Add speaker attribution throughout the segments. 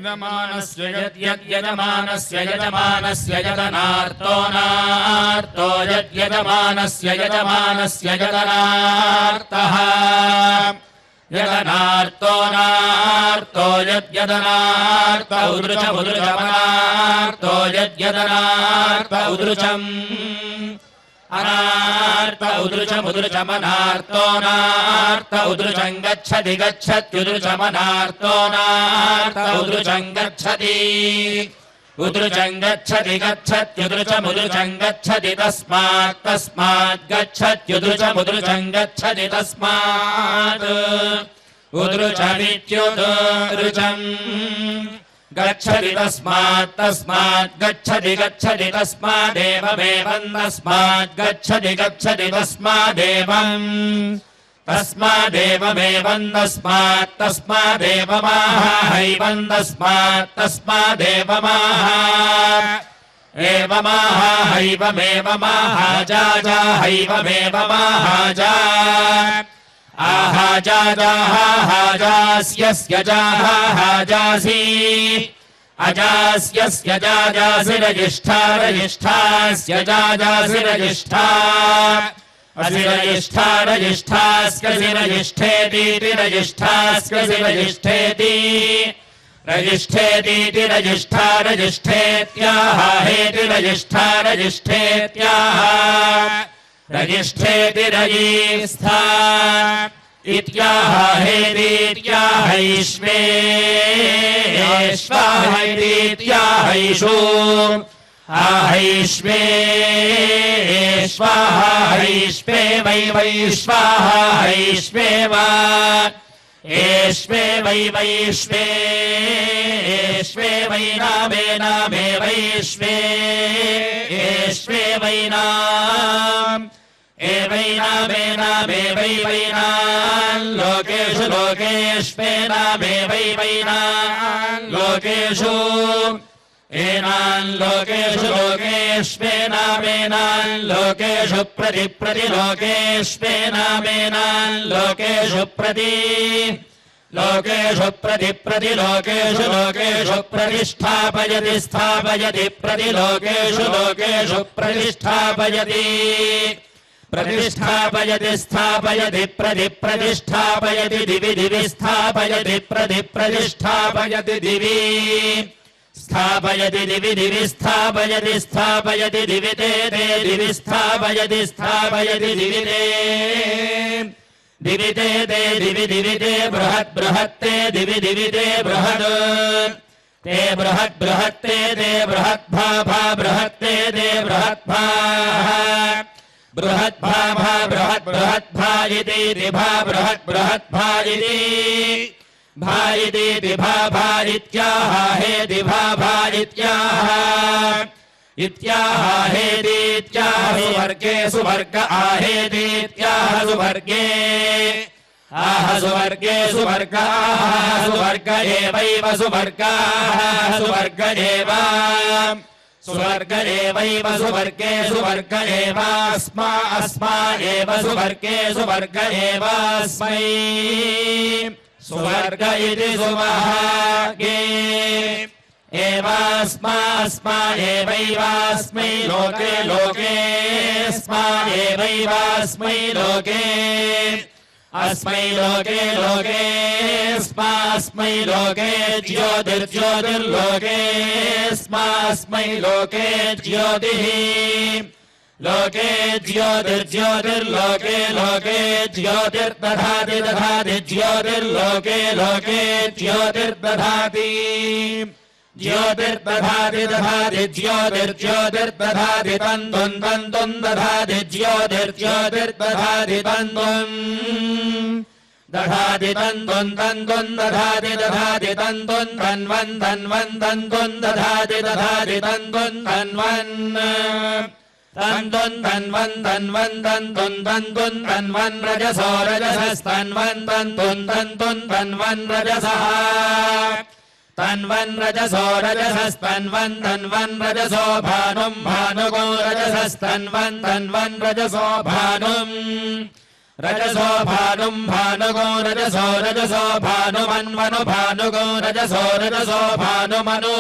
Speaker 1: यजमानस्य यद्यजमानस्य यजमानस्य यदनार्तो नार्तो यद्यजमानस्य यजमानस्य यदनार्तः यदनार्तो नार्तो यद्यदनार्त उदृचमुदृचमनार्तो यद्यदनार्त उदृचम् अनार्त उदृचमुदृचमनार्तो नार्त उदृचं गच्छति गच्छत्युदृचमनार्तो नार्त उदृचं गच्छति उदृचं गच्छति गच्छत्युदृचमुदृचं गच्छति तस्मात् तस्मात् गच्छत्युदृचमुदृचं गच्छति तस्मात् उदृचमित्युदृचम् गच्छति तस्मात् तस्मात् गच्छति गच्छति तस्मादेवमेवं तस्मात् गच्छति गच्छति तस्मादेवम् तस्मादेवमेवं तस्मात् तस्मादेवमाहैवं तस्मात् तस्मादेवमाह एवमाहैवमेवमाहाजाजाहैवमेवमाहाजा आहाजाजाहाजास्यस्य जाहाजासि अजास्यस्य जाजासि रजिष्ठा रजिष्ठास्य जाजासि रजिष्ठा असि रजिष्ठा रजिष्ठास्यसि रजिष्ठेति रजिष्ठास्यसि रजिष्ठेति रजिष्ठेति रजिष्ठा रजिष्ठेत्याह हेति रजिष्ठा रजिष्ठेत्याह रजिष्ठेति रजिस्था इत्याह हेतीत्याहैष्वेश्वाहैतीत्याहैषु आहैष्वेश्वाहैष्वे वै वैश्वाहैष्वेव एष्वे वै वैश्वेश्वे वै नामे नामे वैश्वे एष्वे वै नाम एवैनामे नामे वै वैनान् लोकेषु लोकेष्वे नामे वै वैनान् लोकेषु एनान् लोकेषु लोकेष्वे नामेनान् लोकेषु प्रति प्रति लोकेष्वे नामेनान् लोकेषु प्रति लोकेषु प्रति प्रति लोकेषु लोकेषु प्रतिष्ठापयति स्थापयति प्रति लोकेषु लोकेषु प्रतिष्ठापयति प्रतिष्ठापयति स्थापयति प्रति प्रतिष्ठापयति दिवि दिवि स्थापयति प्रति प्रतिष्ठापयति दिवि स्थापयति दिवि दिवि स्थापयति स्थापयति दिवि ते दिवि स्थापयति स्थापयति दिवि ते दिवि ते दिवि दिवि ते बृहत् बृहत्ते दिवि दिवि ते बृहत् ते बृहत् बृहत्ते ते बृहद्भा भा बृहत्ते ते बृहद्भा बृहद्भा भा बृहत् बृहद्भा इति भा बृहत् बृहद्भा इति भा इति भा भा इत्याह हेति भा भा इत्याह इत्याह हेतीत्याह सुवर्गे सुवर्ग आहेतीत्याह सुवर्गे आह सुवर्गे सुवर्ग आह सुवर्ग एवैव सुवर्गाः सुवर्ग एव सुवर्ग एवैव सुवर्गे सुवर्ग एवास्मा अस्मा एव सुवर्गे सुवर्ग एवास्मै सुवर्ग इति सुवर्गे एवास्मा अस्मा एवैवास्मै लोके लोकेस्मा एवैवास्मै लोके अस्मै लोके लोकेस्मास्मै लोके ज्योतिर्ज्योतिर्लोकेस्मास्मै लोके ज्योतिः लोके ज्योतिर्ज्योतिर्लोके लोके ज्योतिर्दधाति दधाति ज्योतिर्लोके लोके ज्योतिर्दधाति ज्योतिर्दधाति दधाति ज्योतिर्ज्योतिर्दधाति तन्तुं तन्तुं दधाति ज्योतिर्ज्योतिर्दधाति तन्तुं दधाति तन्तुं तन्तुं दधाति दधाति तन्तुं तन्वन् तन्वन् तन्तुं दधाति दधाति तन्तुं तन्वन् तन्तुं तन्वन् तन्वन् तन्तुं तन्तुं तन्वन् रजसो रजसस्तन्वन् तन्तुं तन्तुं तन्वन् रजसः तन्वन् रजसो रजसस्तन्वन् तन्वन् रजसो भानुं भानुगो रजसस्तन्वन् तन्वन् रजसो भानुम् रजसो भानुं भानुगो रजसो रजसो भानुमन्वनु भानुगो रजसो रजसो भानुमनु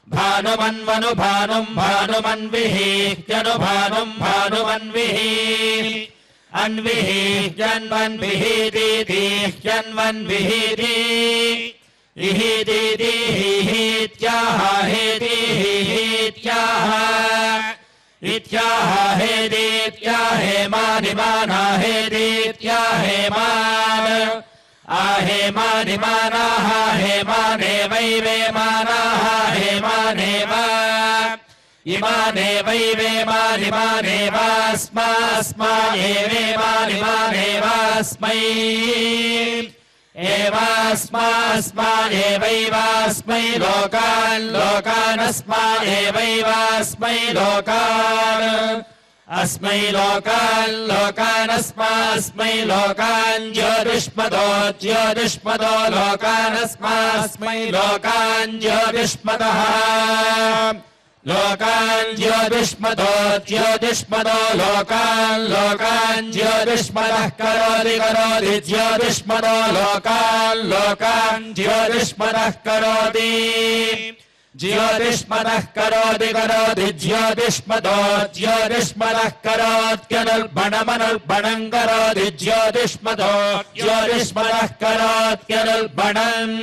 Speaker 1: भानुमन्वनु भानुं भानुमन्विहीत्यनु भानुं भानुमन्विही अन्विहीत्यन्वन्विहीतीत्यन्वन्विहीति इहीतीतिहीहीत्याह हेतिहीहीत्याह इत्याह हेदीत्याहेमानिमाना हेदीत्याहेमान आहेमानिमानाः हेमाने वै वेमानाः हेमानेव इमाने वै वेमानिमानेवास्मास्मायेवेमानिमानेवास्मै एवास्मास्मायेवैवास्मै लोकान् लोकानस्मायेवैवास्मै लोकान् अस्मै लोकान् लोकानस्मास्मै लोकान् ज्योतिष्मदो ज्योतिष्मदो लोकानस्मास्मै लोकान् ज्योतिष्मदः लोकान् ज्योतिष्मदो ज्योतिष्मदो लोकान् लोकान् ज्योतिष्मदः करोति करोति ज्योतिष्मदो लोकान् लोकान् ज्योतिष्मदः करोति ज्योतिष्मदः करोति करोति ज्योतिष्मदो ज्योतिष्मदः करोत्यनुर्बणमनुर्बणं करोति ज्योतिष्मदो ज्योतिष्मदः करोत्यनुर्बणम्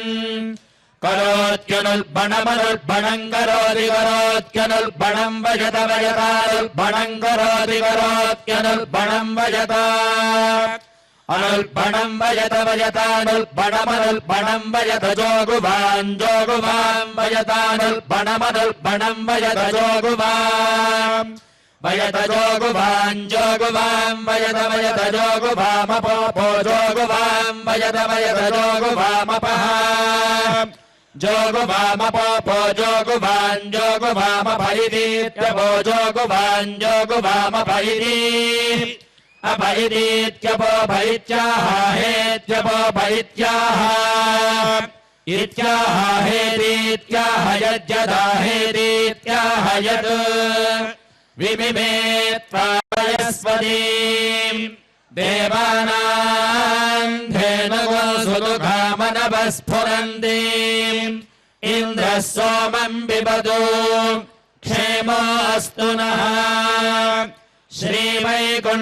Speaker 1: करोत्यनुर्बणमनुर्बणं करोति करोत्यनुर्बणं वजत वजतानुर्बणं करोति करोत्यनुर्बणं वजत अनुर्बणं वजत वजतानुर्बणमनुर्बणं वजत जोगुवान् जोगुवां वजतानुर्बणमनुर्बणं वजत जोगुवाम् वजत जोगुवान् जोगुवां वजत वजत जोगुवामपोपो जोगुवां वजत वजत जोगुवामपः जोगुवामपोपो जोगुवान् जोगुवामपरितीत्यपो जोगुवान् जोगुवामपरिती अपरितीत्यपो परित्याह हेत्यपो परित्याह इत्याह हेतीत्याह यज्जदा हेतीत्याह यत् विमिमे त्वायस्वतीम् देवानाम् धेनुगो सुदुघामनवस्फुरन्तीम् इन्द्रः सोमम् पिबतु क्षेमोऽस्तु नः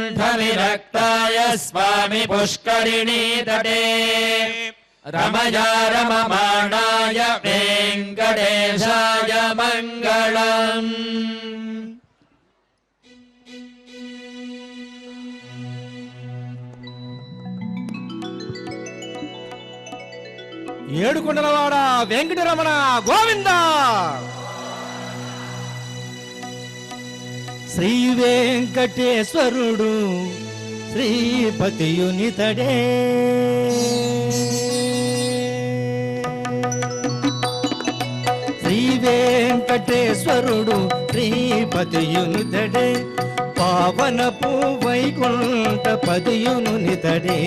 Speaker 1: श्रीवैकुण्ठविरक्ताय स्वामि पुष्करिणी तटे रमया रममाणाय वेङ्कटेशाय मङ्गलम्
Speaker 2: ఏడుకొండలవాడ వెంకటరమణ గోవింద శ్రీ వెంకటేశ్వరుడు శ్రీపతియునితడే శ్రీ వెంకటేశ్వరుడు శ్రీపతియునితడే పావనపు వైకుంఠ పతియునితడే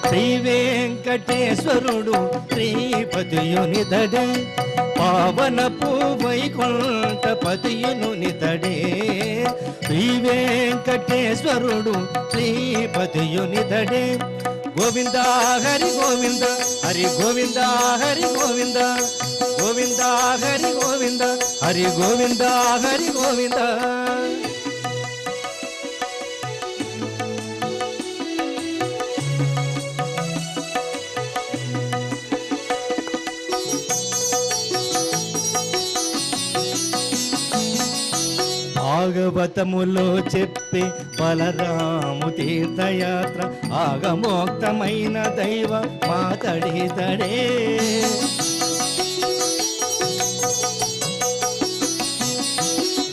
Speaker 2: శ్రీ వెంకటేశ్వరుడు శ్రీపతియునితడే పావనపు వైకుంఠ పతియునితడే శ్రీ వెంకటేశ్వరుడు శ్రీపతియునితడే గోవింద హరి గోవింద హరి గోవింద హరి గోవింద గోవింద హరి గోవింద హరి గోవింద హరి గోవింద భాగవతములో చెప్పే బలరాము తీర్థయాత్ర ఆగమోక్తమైన దైవ మాతడితడే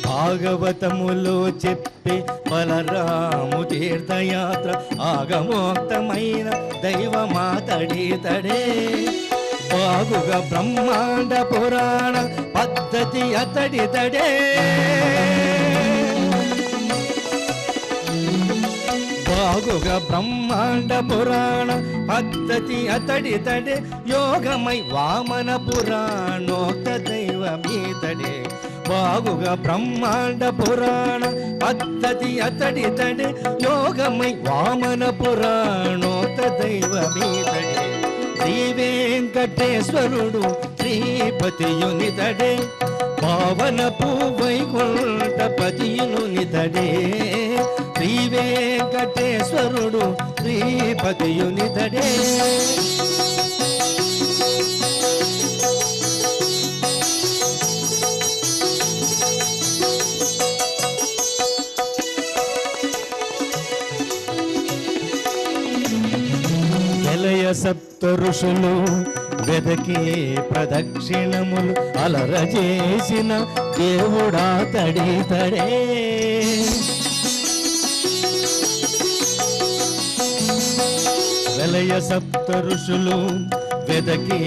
Speaker 2: భాగవతములో చెప్పే బలరాము తీర్థయాత్ర ఆగమోక్తమైన దైవ మాతడితడే బాగుగా బ్రహ్మాండ పురాణ పద్ధతి అతడితడే బాగుగా బ్రహ్మాండ పురాణ పద్ధతి అతడితడే యోగమై వామన పురాణోక్త దైవమీతడే బాగుగా బ్రహ్మాండ పురాణ పద్ధతి అతడితడే యోగమై వామన పురాణోత దైవమీతడే శ్రీ వెంకటేశ్వరుడు శ్రీపతియునితడే పావనపు వైకుంఠపతియునితడే శ్రీ వెంకటేశ్వరుడు శ్రీపతియునితడే సప్త ఋషులు వెదకే ప్రదక్షిణములు అలరజేసిన దేవుడా తడే వెలయ సప్త ఋషులు వెదకే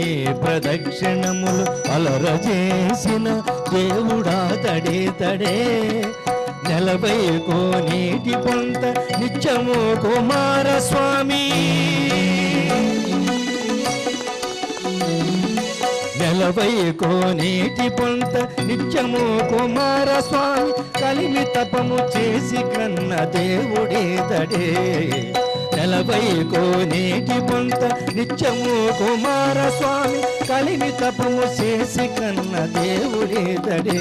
Speaker 2: ప్రదక్షిణములు అలరజేసిన దేవుడా తడే నెలవై కోనేటి పొంత నిత్యము కుమారస్వామి నెలవై కోనేటి పొంత నిత్యము కుమారస్వామి కలిమి తపము చేసి కన్న దేవుడేదడే నెలవై కోనేటి పొంత నిత్యము కుమారస్వామి కలిమి తపము చేసి కన్న దేవుడేదడే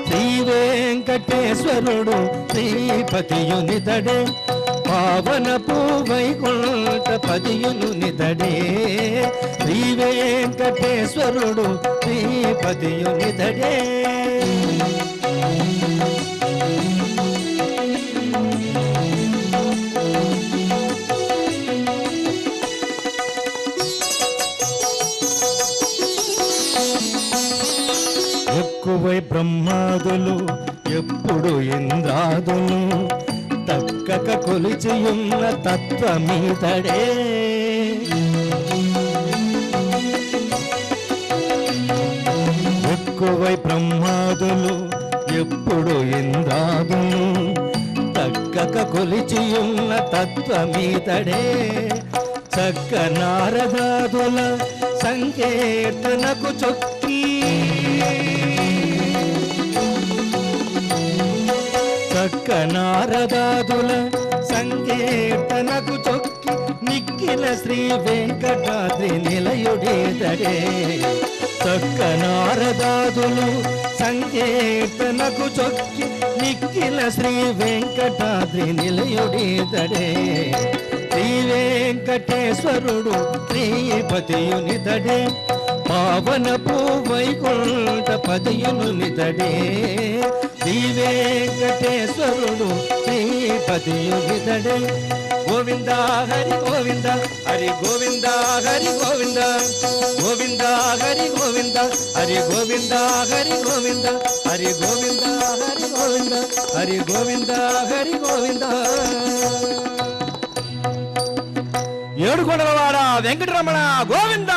Speaker 2: శ్రీ వెంకటేశ్వరుడు శ్రీపతియునితడే పావనపు వైకుంఠపతియునితడే శ్రీ వెంకటేశ్వరుడు శ్రీపతియునితడే ఎక్కువై బ్రహ్మాదులు ఎప్పుడు ఇంద్రాదులు తక్కక కొలిచియున్న తత్వమీతడే ఎక్కువై బ్రహ్మాదులు ఎప్పుడు ఇంద్రాదులు తక్కక కొలిచియున్న తత్వమీతడే చక్క నారదాదుల సంకీర్తనకు చొక్కి చక్క నారదాదుల సంకీర్తనకు చొక్కి నిక్కిల శ్రీ వెంకటాద్రి నిలయుడేదడే చక్క నారదాదులు సంకీర్తనకు చొక్కి నిక్కిల శ్రీ వెంకటాద్రి నిలయుడేదడే శ్రీ వెంకటేశ్వరుడు శ్రీపతియునితడే పావనపు వైకుంఠపతియునితడే శ్రీ వెంకటేశ్వరుడు శ్రీపతియునితడే గోవింద హరి గోవింద హరి గోవింద హరి గోవింద గోవింద హరి గోవింద హరి గోవింద హరి గోవింద హరి గోవింద హరి గోవింద హరి గోవింద హరి గోవింద ఏడుకొండలవాడ వెంకటరమణ గోవింద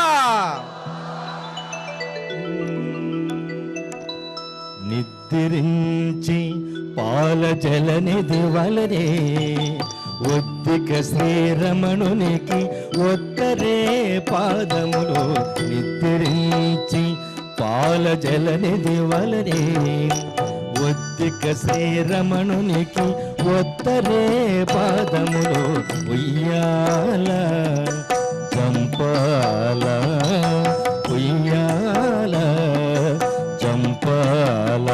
Speaker 2: నిద్రించి పాల జలనిధి వలనే ఒద్దిక శ్రీరమణునికి ఒత్తరే పాదములో నిద్రించి పాల జలనిధి వలనే ఒద్దిక శ్రీరమణునికి ఒత్తరే పాదములో ఉయ్యాల చంపాల ఉయ్యాల చంపాల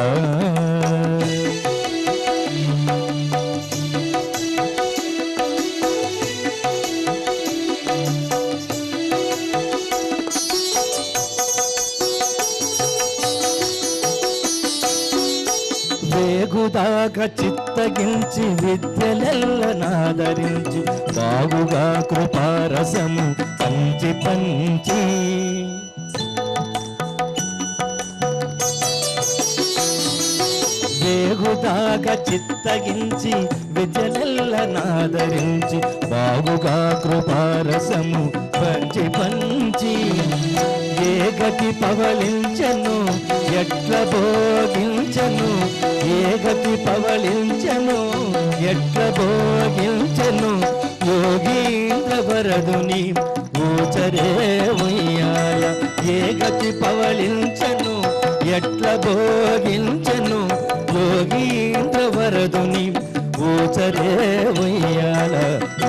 Speaker 2: వేగుదాకా చిత్తగించి విద్యలెల్లనాదరించి బాగుగా కృపారసము పంచి పంచి వేగుదాకా చిత్తగించి విద్యలెల్లనాదరించి బాగుగా కృపారసము పంచి పంచి ఏ గతి పవలించను ఎట్ల భోగించను ఏ గతి పవలించను ఎట్ల భోగించను యోగీంద్ర వరదుని ఊచరే ఉయ్యాల ఏ గతి పవలించను ఎట్ల భోగించను యోగీంద్ర వరదుని ఊచరే ఉయ్యాల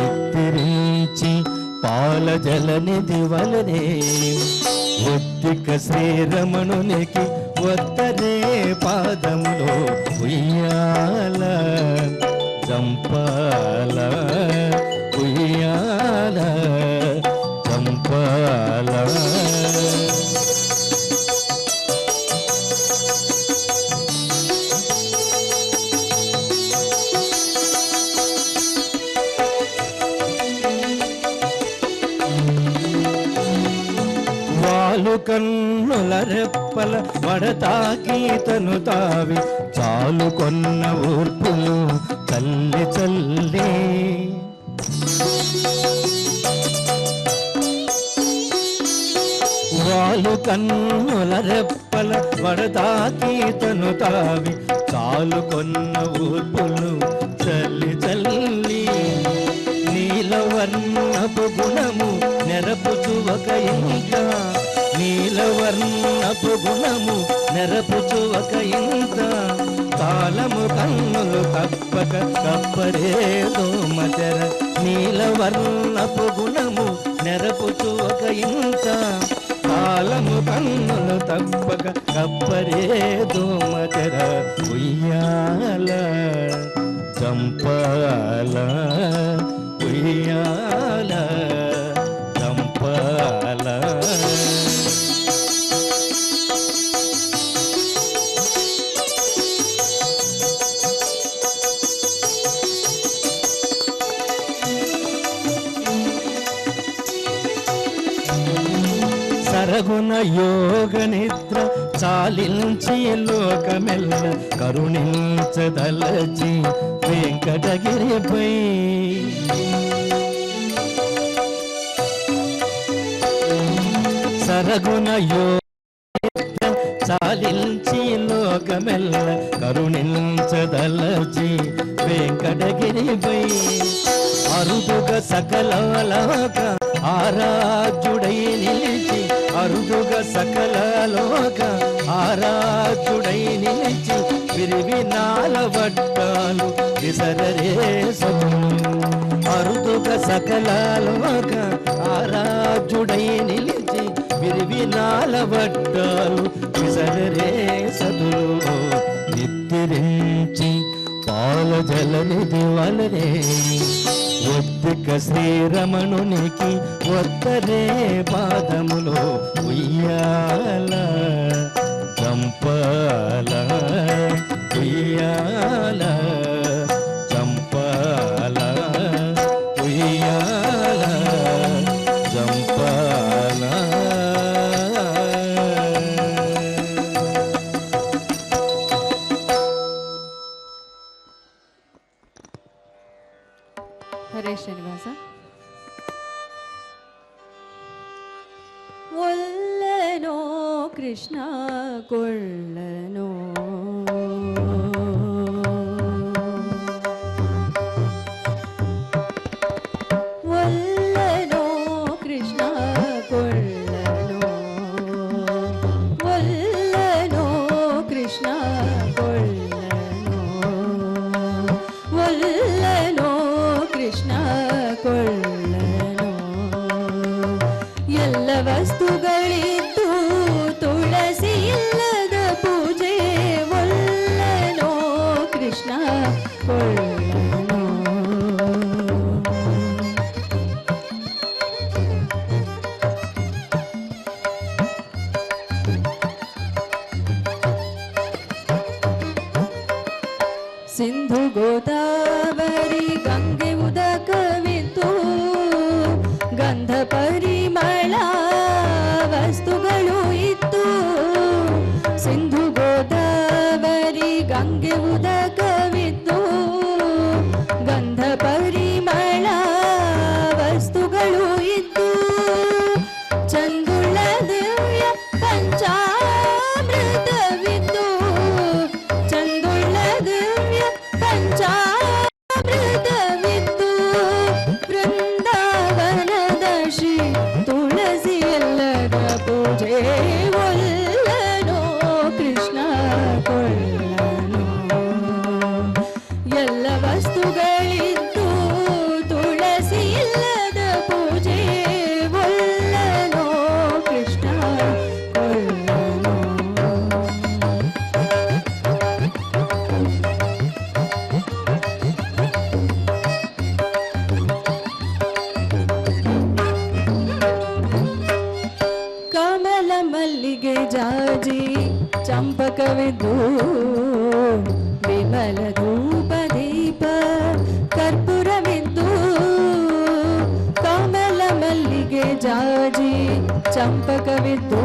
Speaker 2: ఎత్తిరించి పాల జలనిధి వలనే ఒత్తిక శ్రీరమణునికి ఒత్తరే పాదములో ఉయ్యాల చంపాల ఉయ్యాల చంపాల. వాలు కన్నుల రెప్పల వడతాకి తను తావి చాలు కొన్న ఊర్పులు చల్లి చల్లి వాలు కన్నుల రెప్పల వడతాకి తను తావి చాలు కొన్న ఊర్పులు చల్లి చల్లి నీలవర్ణపు గుణము నెరపుచువక ఇంత నీలవర్ణపు గుణము నెరపుచువక ఇంత కాలము కన్నులు తప్పక కప్పరేదో మచర నీలవర్ణపు గుణము నెరపుచువక ఇంత కాలము కన్నులు తప్పక కప్పరేదో మచర ఉయ్యాల చంపాల ఉయ్యాల చంపాల. సరగుణ యోగ నిద్ర చాలించి లోకమెల్ల కరుణించదలచి వెంకటగిరిపై సరగుణ యోగ చాలించి లోకమెల్ల కరుణించదలచి వెంకటగిరిపై అరుదుగా సకలలోక ఆరాధ్యుడై నిలిచి అరుదుగా సకలలోక ఆరాధ్యుడై నిలిచి విరివినాల వట్టాలు విసరరే సతులు అరుదుగా సకలలోక ఆరాధ్యుడై నిలిచి విరివినాల వట్టాలు విసరరే సతులు నిత్తిరించి పాల జలనిధి వలనే ఒత్తిక శ్రీరమణునికి ఒత్తరే పాదములో ఉయ్యాల చంపాల ఉయ్యాల చంపాల ఉయ్యాల చంపాల.
Speaker 3: హరే శ్రీనివాస. ఒల్లనో కృష్ణ కొల్లనో ఒల్లనో కృష్ణ కొల్లనో ఒల్లనో కృష్ణ కొల్లనో ఒల్లనో ಕೃಷ್ಣ ಕೊಳ್ಳನೋ ಎಲ್ಲ ವಸ್ತುಗಳಿದ್ದು ತುಳಸಿ ಇಲ್ಲದ ಪೂಜೆ ಒಲ್ಲನೋ ಕೃಷ್ಣ ಕೊಳ್ಳನೋ. ಸಿಂಧು ಗೋದಾವರಿ ಗಂಗೆ ಉದಕವಿದ್ದು ಗಂಧ ಪರಿಮಳ ವಸ್ತುಗಳು ಇತ್ತು. ಸಿಂಧು ಗೋದಾವರಿ ಗಂಗೆ ಉದಕವಿದ್ದು ಗಂಧ ಪರಿಮಳ ವಸ್ತುಗಳು ಇದ್ದು ಚಂದುಳ್ಳ ದಿವ್ಯ ಪಂಚಾಮೃತವಿದ್ದು ಚಂದುಳ್ಳ ದಿವ್ಯ ಪಂಚಾಮೃತವಿದ್ದು ಚಂಪಕವಿದ್ದು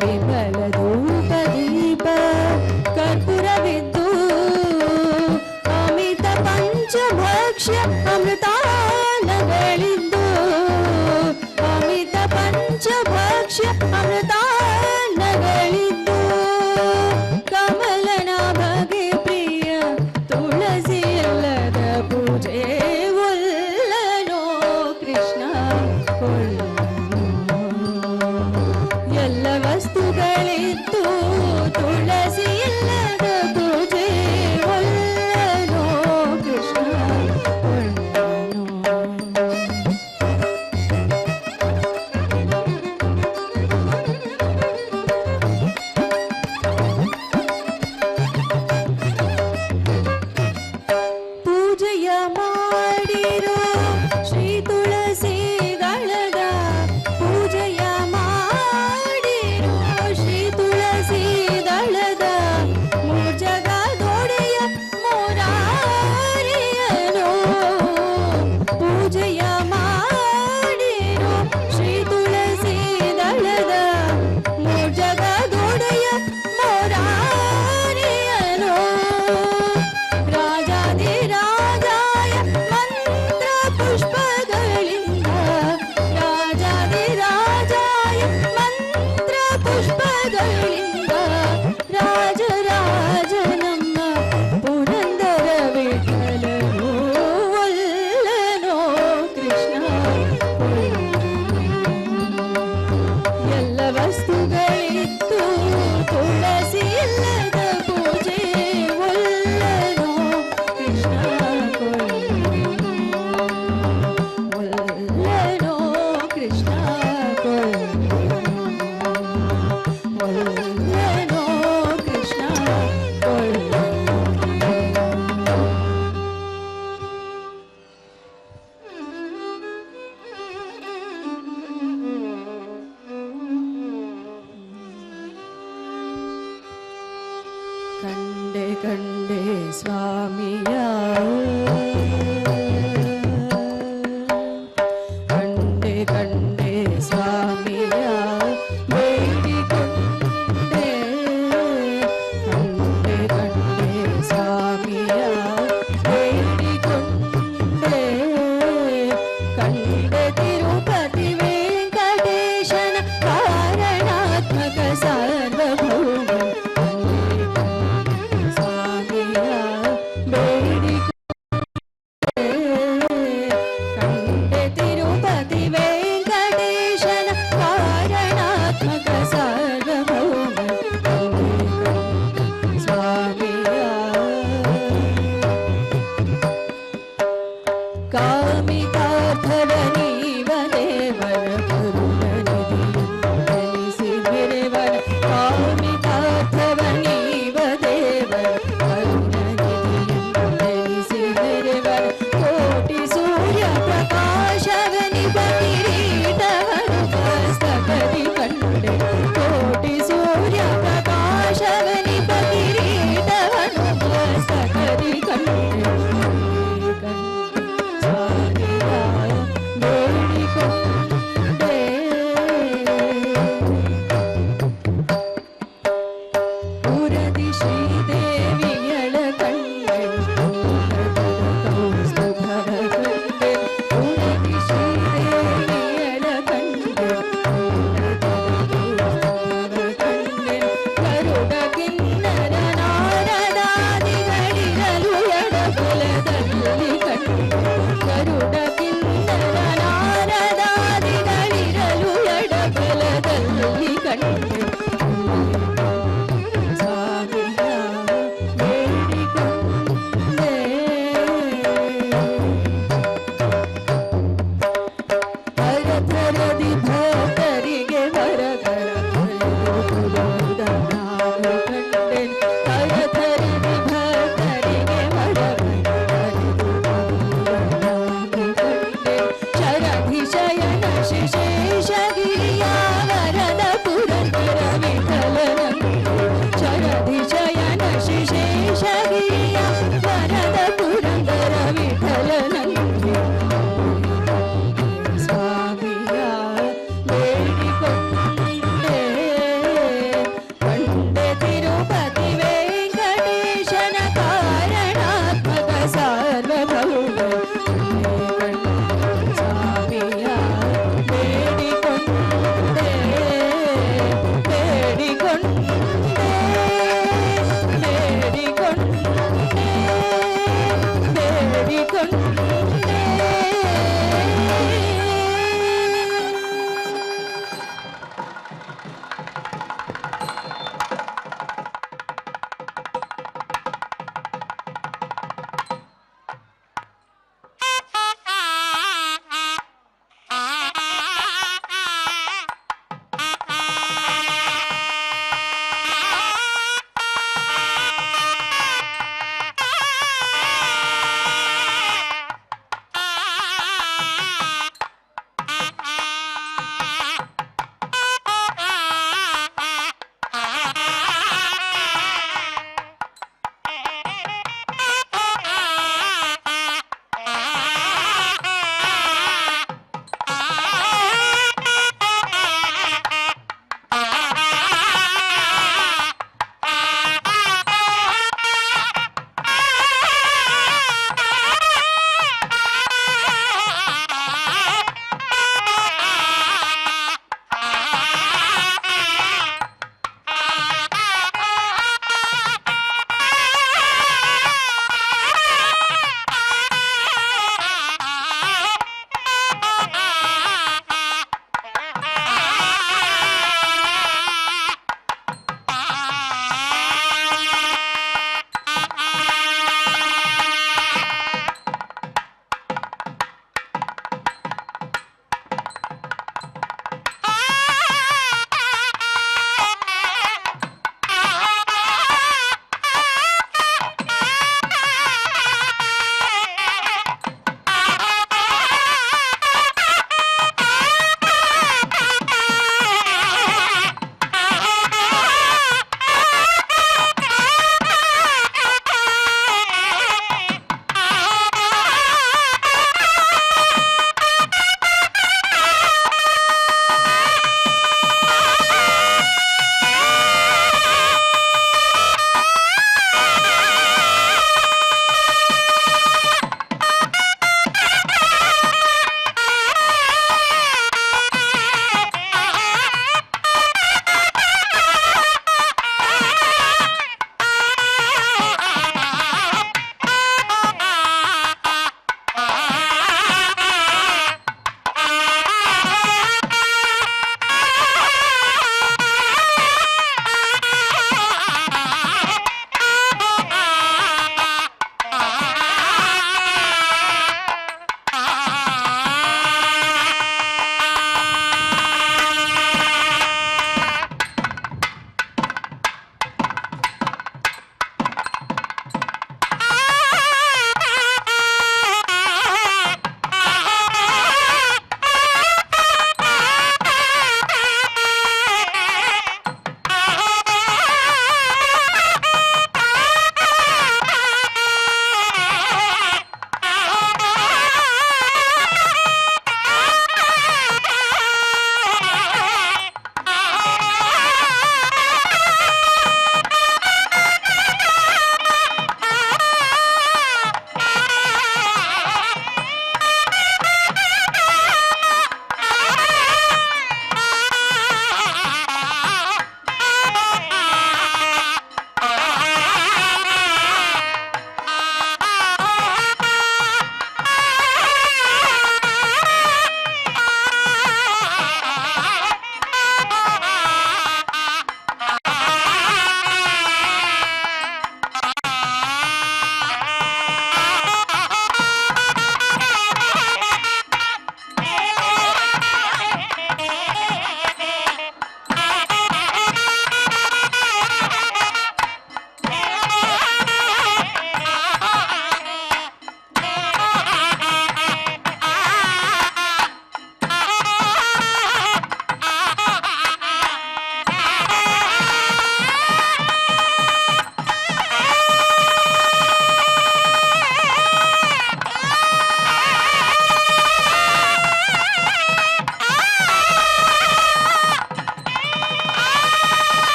Speaker 3: ವಿಮಲ ಧೂಪ ದೀಪ ಕರ್ಪೂರವಿದ್ದು ಅಮಿತ ಪಂಚಭಕ್ಷ್ಯ ಅಮೃತಾನಗಳಿದ್ದು ಅಮಿತ ಪಂಚಭಕ್ಷ್ಯ ಅಮೃತಾನಗಳಿದ್ದು ಕಮಲನಾಭಗೆ ಪ್ರಿಯ ತುಳಸಿಯಲ್ಲದ ಪೂಜೆ ಒಲ್ಲನೋ ಕೃಷ್ಣ ಎಲ್ಲ ವಸ್ತುಗಳಿತ್ತು ತುಳಸಿ ಇಲ್ಲದ ಪೂಜೆ ಒಲ್ಲನೋ ಕೃಷ್ಣ ಪೂಜೆಯ ಮಾಡಿರೋ ಶ್ರೀ ತುಳಸಿ ದಳದ ಪೂಜೆಯ ಮಾಡಿರೋ ಶ್ರೀ ತುಳಸಿ ದಳದ ಮೂರ್ಜಗದೊಡೆಯ ಮುರಾರಿಯನು ಪೂಜೆಯ ಮಾಡಿರೋ ಶ್ರೀ ತುಳಸಿ ದಳದ ಮೂರ್ಜಗದೊಡೆಯ ಮುರಾರಿಯನು ರಾಜಾದಿರಾಜಾಯ ಮಂತ್ರ ಪುಷ್ಪಗಳಿಂದ ರಾಜಾದಿರಾಜಾಯ ಮಂತ್ರ ಪುಷ್ಪಗಳಿಂದ ರಾಜರಾಜ ನಮ್ಮ ಪುರಂದರ ವಿಠಲನು ಒಲ್ಲನೋ ಕೃಷ್ಣ ಎಲ್ಲ ವಸ್ತುಗಳಿತ್ತು ತುಳಸಿ ಇಲ್ಲದ ಪೂಜೆ ಒಲ್ಲನೋ ಕೃಷ್ಣ ಒಲ್ಲನೋ ಕೃಷ್ಣ ಒಲ್ಲನೋ ಕೃಷ್ಣ ಕಂಡೆ ಕಂಡೆ ಸ್ವಾಮಿಯ